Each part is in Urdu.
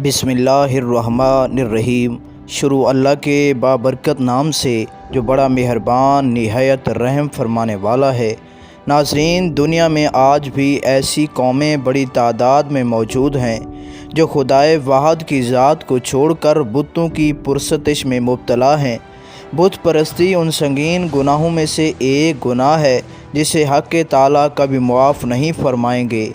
بسم اللہ الرحمن الرحیم۔ شروع اللہ کے بابرکت نام سے جو بڑا مہربان نہایت رحم فرمانے والا ہے۔ ناظرین، دنیا میں آج بھی ایسی قومیں بڑی تعداد میں موجود ہیں جو خدائے واحد کی ذات کو چھوڑ کر بتوں کی پرستش میں مبتلا ہیں۔ بت پرستی ان سنگین گناہوں میں سے ایک گناہ ہے جسے حق تعالیٰ کبھی معاف نہیں فرمائیں گے۔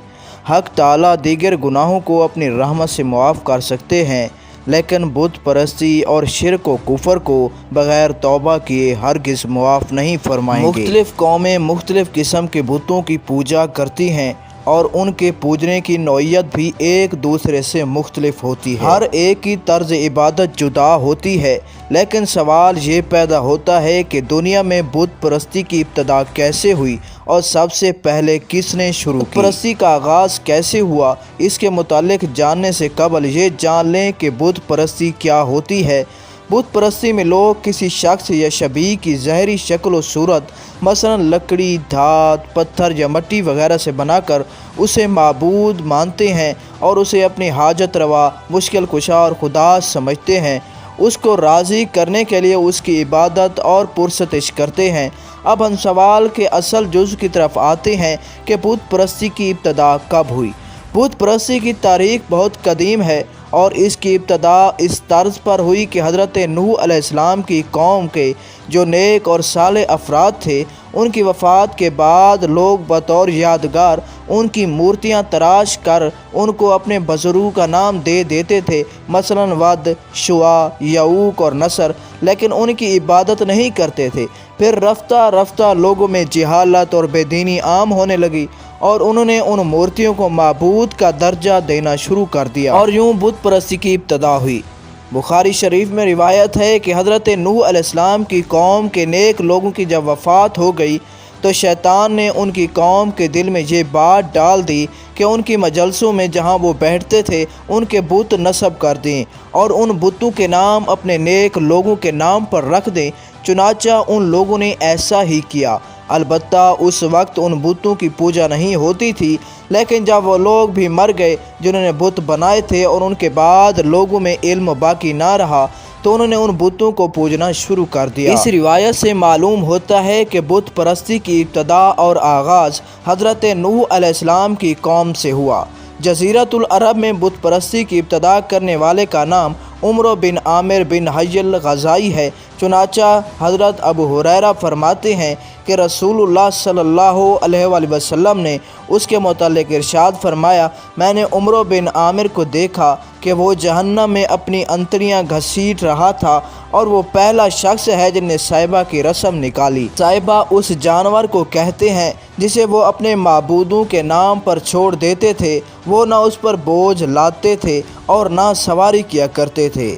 حق تعالیٰ دیگر گناہوں کو اپنی رحمت سے معاف کر سکتے ہیں، لیکن بت پرستی اور شرک و کفر کو بغیر توبہ کیے ہرگز معاف نہیں فرمائیں گے۔ مختلف قومیں مختلف قسم کے بتوں کی پوجا کرتی ہیں اور ان کے پوجنے کی نوعیت بھی ایک دوسرے سے مختلف ہوتی ہے۔ ہر ایک کی طرز عبادت جدا ہوتی ہے، لیکن سوال یہ پیدا ہوتا ہے کہ دنیا میں بت پرستی کی ابتدا کیسے ہوئی اور سب سے پہلے کس نے شروع کی؟ بت پرستی کا آغاز کیسے ہوا؟ اس کے متعلق جاننے سے قبل یہ جان لیں کہ بت پرستی کیا ہوتی ہے۔ بت پرستی میں لوگ کسی شخص یا شبیہ کی ظاہری شکل و صورت، مثلا لکڑی، دھات، پتھر یا مٹی وغیرہ سے بنا کر اسے معبود مانتے ہیں اور اسے اپنی حاجت روا، مشکل کشا اور خدا سمجھتے ہیں۔ اس کو راضی کرنے کے لیے اس کی عبادت اور پرستش کرتے ہیں۔ اب ہم سوال کے اصل جز کی طرف آتے ہیں کہ بت پرستی کی ابتدا کب ہوئی۔ بت پرستی کی تاریخ بہت قدیم ہے اور اس کی ابتدا اس طرز پر ہوئی کہ حضرت نوح علیہ السلام کی قوم کے جو نیک اور صالح افراد تھے، ان کی وفات کے بعد لوگ بطور یادگار ان کی مورتیاں تراش کر ان کو اپنے بزرگوں کا نام دے دیتے تھے، مثلا ود، شوا، یعوق اور نصر، لیکن ان کی عبادت نہیں کرتے تھے۔ پھر رفتہ رفتہ لوگوں میں جہالت اور بے دینی عام ہونے لگی اور انہوں نے ان مورتیوں کو معبود کا درجہ دینا شروع کر دیا اور یوں بت پرستی کی ابتدا ہوئی۔ بخاری شریف میں روایت ہے کہ حضرت نوح علیہ السلام کی قوم کے نیک لوگوں کی جب وفات ہو گئی تو شیطان نے ان کی قوم کے دل میں یہ بات ڈال دی کہ ان کی مجلسوں میں جہاں وہ بیٹھتے تھے ان کے بت نصب کر دیں اور ان بتوں کے نام اپنے نیک لوگوں کے نام پر رکھ دیں۔ چنانچہ ان لوگوں نے ایسا ہی کیا۔ البتہ اس وقت ان بتوں کی پوجا نہیں ہوتی تھی، لیکن جب وہ لوگ بھی مر گئے جنہوں نے بت بنائے تھے اور ان کے بعد لوگوں میں علم باقی نہ رہا تو انہوں نے ان بتوں کو پوجنا شروع کر دیا۔ اس روایت سے معلوم ہوتا ہے کہ بت پرستی کی ابتدا اور آغاز حضرت نوح علیہ السلام کی قوم سے ہوا۔ جزیرۃ العرب میں بت پرستی کی ابتدا کرنے والے کا نام عمرو بن عامر بن حی الغزائی ہے۔ چنانچہ حضرت ابو ہریرہ فرماتے ہیں کہ رسول اللہ صلی اللہ علیہ وآلہ وسلم نے اس کے متعلق ارشاد فرمایا، میں نے عمرو بن عامر کو دیکھا کہ وہ جہنم میں اپنی انتڑیاں گھسیٹ رہا تھا اور وہ پہلا شخص ہے جن نے صائبہ کی رسم نکالی۔ صائبہ اس جانور کو کہتے ہیں جسے وہ اپنے معبودوں کے نام پر چھوڑ دیتے تھے۔ وہ نہ اس پر بوجھ لاتے تھے اور نہ سواری کیا کرتے تھے۔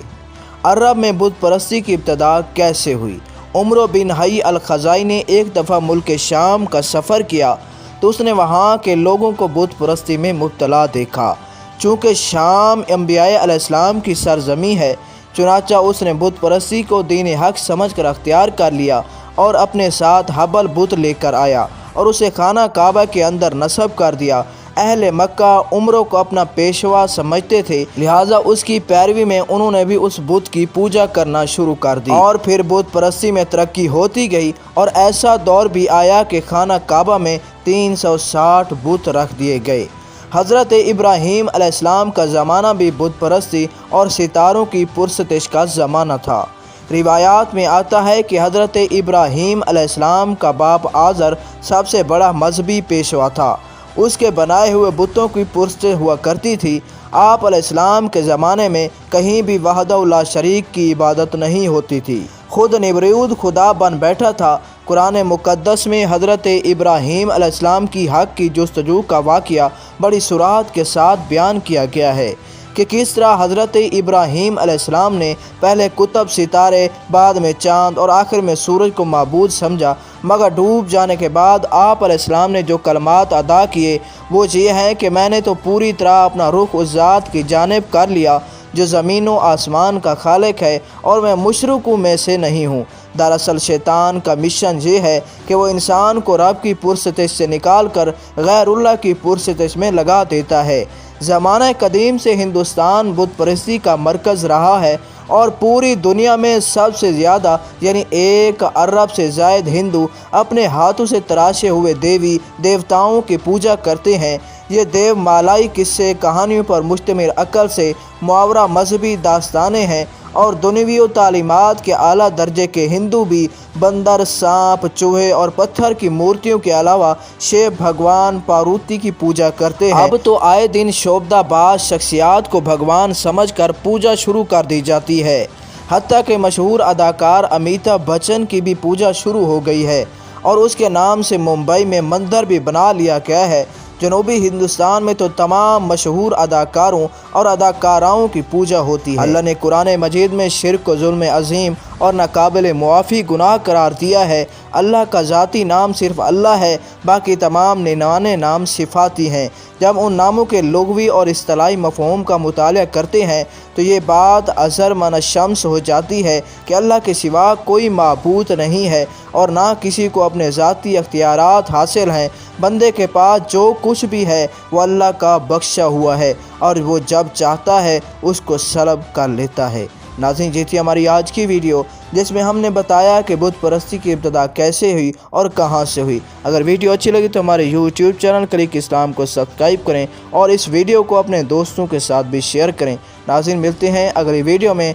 عرب میں بت پرستی کی ابتدا کیسے ہوئی؟ عمرو بن حی الغزائی نے ایک دفعہ ملک شام کا سفر کیا تو اس نے وہاں کے لوگوں کو بت پرستی میں مبتلا دیکھا۔ چونکہ شام انبیاء علیہ السلام کی سرزمین ہے، چنانچہ اس نے بت پرستی کو دین حق سمجھ کر اختیار کر لیا اور اپنے ساتھ حبل بت لے کر آیا اور اسے خانہ کعبہ کے اندر نصب کر دیا۔ اہل مکہ عمرو کو اپنا پیشوا سمجھتے تھے، لہٰذا اس کی پیروی میں انہوں نے بھی اس بت کی پوجا کرنا شروع کر دی اور پھر بت پرستی میں ترقی ہوتی گئی اور ایسا دور بھی آیا کہ خانہ کعبہ میں 360 بت رکھ دیے گئے۔ حضرت ابراہیم علیہ السلام کا زمانہ بھی بت پرستی اور ستاروں کی پرستش کا زمانہ تھا۔ روایات میں آتا ہے کہ حضرت ابراہیم علیہ السلام کا باپ آزر سب سے بڑا مذہبی پیشوا تھا۔ اس کے بنائے ہوئے بتوں کی پرستش ہوا کرتی تھی۔ آپ علیہ السلام کے زمانے میں کہیں بھی وحدہ لا شریک کی عبادت نہیں ہوتی تھی۔ خود نمرود خدا بن بیٹھا تھا۔ قرآن مقدس میں حضرت ابراہیم علیہ السلام کی حق کی جستجو کا واقعہ بڑی صراحت کے ساتھ بیان کیا گیا ہے کہ کس طرح حضرت ابراہیم علیہ السلام نے پہلے کتب، ستارے، بعد میں چاند اور آخر میں سورج کو معبود سمجھا، مگر ڈوب جانے کے بعد آپ علیہ السلام نے جو کلمات ادا کیے وہ یہ ہیں کہ میں نے تو پوری طرح اپنا رخ اس ذات کی جانب کر لیا جو زمین و آسمان کا خالق ہے اور میں مشرکوں میں سے نہیں ہوں۔ دراصل شیطان کا مشن یہ ہے کہ وہ انسان کو رب کی پرستش سے نکال کر غیر اللہ کی پرستش میں لگا دیتا ہے۔ زمانہ قدیم سے ہندوستان بت پرستی کا مرکز رہا ہے اور پوری دنیا میں سب سے زیادہ یعنی 1 ارب سے زائد ہندو اپنے ہاتھوں سے تراشے ہوئے دیوی دیوتاؤں کی پوجا کرتے ہیں۔ یہ دیو مالائی قصے کہانیوں پر مشتمل عقل سے معاورہ مذہبی داستانیں ہیں اور دنیوی تعلیمات کے اعلیٰ درجے کے ہندو بھی بندر، سانپ، چوہے اور پتھر کی مورتیوں کے علاوہ شیو بھگوان پاروتی کی پوجا کرتے ہیں۔ اب تو آئے دن شوبھدہ باز شخصیات کو بھگوان سمجھ کر پوجا شروع کر دی جاتی ہے، حتیٰ کہ مشہور اداکار امیتابھ بچن کی بھی پوجا شروع ہو گئی ہے اور اس کے نام سے ممبئی میں مندر بھی بنا لیا گیا ہے۔ جنوبی ہندوستان میں تو تمام مشہور اداکاروں اور اداکاراؤں کی پوجا ہوتی ہے۔ اللہ نے قرآن مجید میں شرک کو ظلم عظیم اور ناقابل معافی گناہ قرار دیا ہے۔ اللہ کا ذاتی نام صرف اللہ ہے، باقی تمام 99 نام صفاتی ہیں۔ جب ان ناموں کے لغوی اور اصطلاحی مفہوم کا مطالعہ کرتے ہیں تو یہ بات اظہر من الشمس ہو جاتی ہے کہ اللہ کے سوا کوئی معبود نہیں ہے اور نہ کسی کو اپنے ذاتی اختیارات حاصل ہیں۔ بندے کے پاس جو کچھ بھی ہے وہ اللہ کا بخشا ہوا ہے اور وہ جب چاہتا ہے اس کو سلب کر لیتا ہے۔ ناظرین، یہ تھی ہماری آج کی ویڈیو جس میں ہم نے بتایا کہ بت پرستی کی ابتدا کیسے ہوئی اور کہاں سے ہوئی۔ اگر ویڈیو اچھی لگی تو ہمارے یوٹیوب چینل کلک اسلام کو سبسکرائب کریں اور اس ویڈیو کو اپنے دوستوں کے ساتھ بھی شیئر کریں۔ ناظرین، ملتے ہیں اگلی ویڈیو میں۔